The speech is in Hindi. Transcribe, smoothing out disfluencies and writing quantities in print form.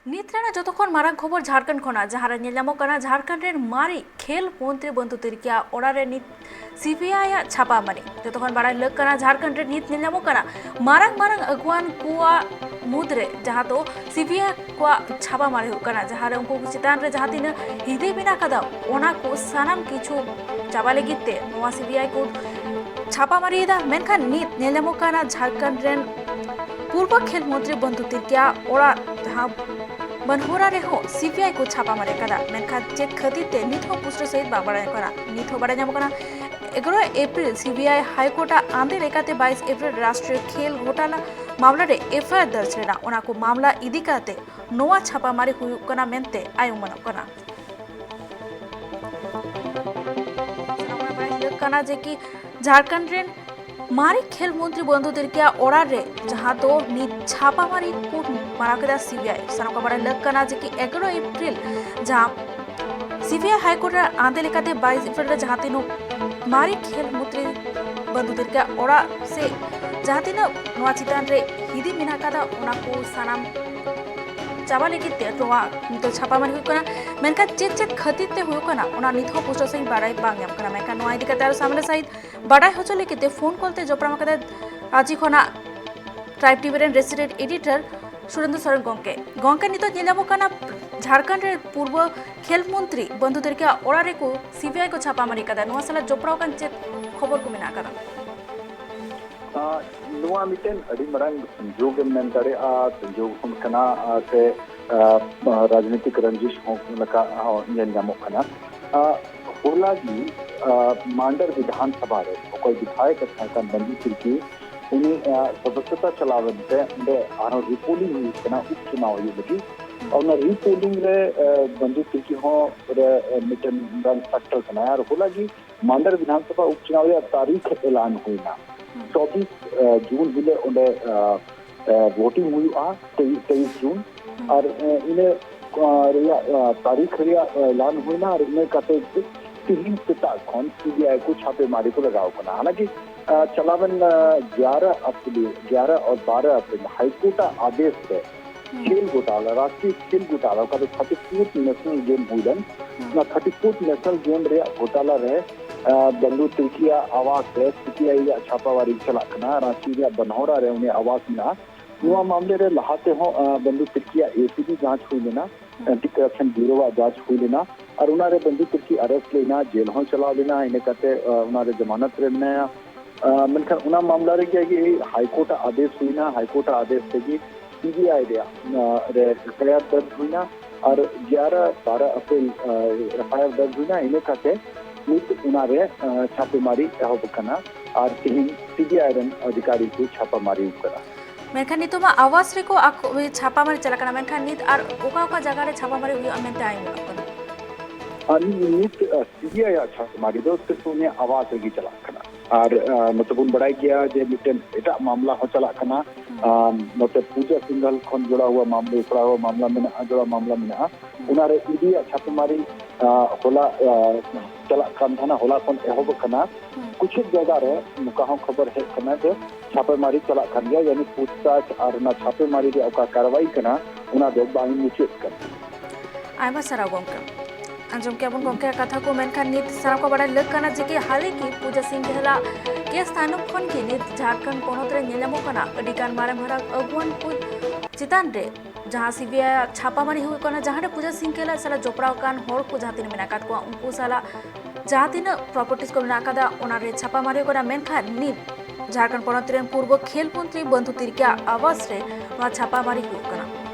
नित्रेना जतखन मारंग खबर झारखंड खना जहां नेलामो कना झारखंड रे मारी खेल मंत्री बंधु तिरकिया ओड़ारे नित सीबीआई छापा मारी जतखन बड़ा लग कना झारखंड रे नित नेलामो कना मारंग मारंग अगुवान कुआ मुद्रे जहां तो सीबीआई को छापा मारी कना जहां रे उनको चितान रे जहां तीन हिदे बिना कदा ओना को सानाम किछु चाबा लगिते नोवा सीबीआई को छापा मारी दा मेनखान नित नेलामो कना झारखंड रे पूर्व खेल मंत्री बंधु तिरकिया ओड़ा जहां बनहोरा रे हो सीबीआई को छापा मारे कदा मेनखा चेक खतीते नित हो पुष्ट सहित बाबड़ा करा नित हो बड़ा जाम करा 11 अप्रैल सीबीआई हाईकोर्ट आंदे लेकाते 22 अप्रैल राष्ट्रीय खेल घोटाला मामला रे एफआईआर दर्ज लेना ओना को मामला इदी काते नोवा छापा मारे हुई कना मेनते आयु मन कना कना जे कि झारखंड रे मारी खेल मंत्री बंधु तिरकिया ओड़ा रे जहां तो नित छापा मारी को माराकदा सीबीआई सनका बड़ा लग कना जे कि 11 अप्रैल जहां सीबीआई हाईकोर्ट आंदे लेकाते 22 अप्रैल जहां तीनो मारी खेल मंत्री बंधु तिरकिया ओड़ा से जहां तीनो नोआ चितान रे हिदी मिना कदा ओना को सानाम चाबा लेकिते तोवा नितो छापा मारी हुकना मेनका चेक खतीते हुकना ओना निथो पुष्ट सही बाड़ाई बांगम कना मेका नोआ इदी कतार सामने सहित बाड़ाई होचो लेकिते फोन कॉलते जपरामा कदा आजी खना ट्राइब टीवी रे रेसिडेंट एडिटर सुरेंद्र सरन गंके नितो नेलामो कना झारखंड रे पूर्व खेल मंत्री बंधु तिरकिया ओड़ा रे को सीबीआई को छापा मारी कदा नोआ सला जपराव कान चेक खबर को मिना कदा नुआ मिटेन अड़ी मरंग संजोग मेन तड़े संजोग हम कना से राजनीतिक रंजिश हो लका नेल नामो कना होला जी मांडर विधानसभा रे कोई विधायक था बंदी तिरकी उन्हें सदस्यता चलावते उन्हें आरो रिपोलिंग हुई कना उपचुनाव ये लगी और ना रिपोलिंग रे बंदी तिरकी हो रे मिटेन रन फैक्टर कना यार होला जी मांडर विधानसभा उपचुनाव या तारीख ऐलान हुई ना 24 जून हिले उन्हें वोटिंग हुई 23 जून और इन्हें तारीख ऐलान हुई ना और इन्हें कहते 3 पिता कौन सीबीआई को छापेमारी को लगाओ करना हालांकि चलावन 11 और 12 अप्रैल हाईकोर्ट आदेश से खेल घोटाला राष्ट्रीय खेल घोटाला का 34th नेशनल गेम हुई 34th नेशनल गेम रे घोटाला रहे बंधु तिरकिया आवास है सीबीआई छापावारी चलाकना रांची बनहोरा रे उन्हें आवास मिला नुआ मामले रे लहाते हो बंधु तिरकिया एसीबी जांच हुई लेना एंटी करप्शन ब्यूरो जांच हुई लेना और उनारे बंधु तिरकी अरेस्ट लेना जेल हो चला लेना इन्हें कहते उनारे जमानत रहना मनखन उना मामला रे क्या कि हाईकोर्ट आदेश हुई ना हाईकोर्ट आदेश से कि सीबीआई रे एफआईआर दर्ज हुई ना और 11-12 अप्रैल एफआईआर दर्ज हुई ना इन्हें कहते नित उनारे छापेमारी एहबकना और सीबीआई रन अधिकारी को छापामारी करा मेनखान नितो मा आवास रे को छापामारी चलाकना मेनखान नित और ओका जगह रे छापामारी हुई अमेंते आई मुकना नित सीबीआई छापामारी दो सिर्फ उन्हें आवास रे चलाकना और मतलब उन बड़ाई किया जे मिटन एटा मामला हो चलाकना मतलब पूजा सिंगल खन जुड़ा हुआ मामला में जुड़ा मामला में उनारे इदी छापेमारी होला चला काम था ना होला कौन एहब कना कुछ जगह रे मुकाह खबर है कना जो छापेमारी चला कर गया यानी पूछताछ और ना छापेमारी रे का कार्रवाई कना उना दो बांग मुचित कर आइमा सरा गंका अंजम के अपन गंका कथा को मेनखान नित सरा को बड़ा लग कना जे कि हाले की पूजा सिंह हला के स्थान खन के नित झारखंड पोनत रे नेलामो कना अडिकान मारे भरा अगुवन को चितान रे जहां सीबीआई छापामारी हुई कना जहां रे पूजा सिंह केला साला जोपराव कान होड़ को जहां तीन मेनाकात को उनको साला जहां तीन प्रॉपर्टीज को मेनाकादा ओना रे छापामारी कना मेनखान नित झारखंड पोनत रे पूर्व खेल मंत्री बंधु तिरकिया आवास रे छापामारी हुई कना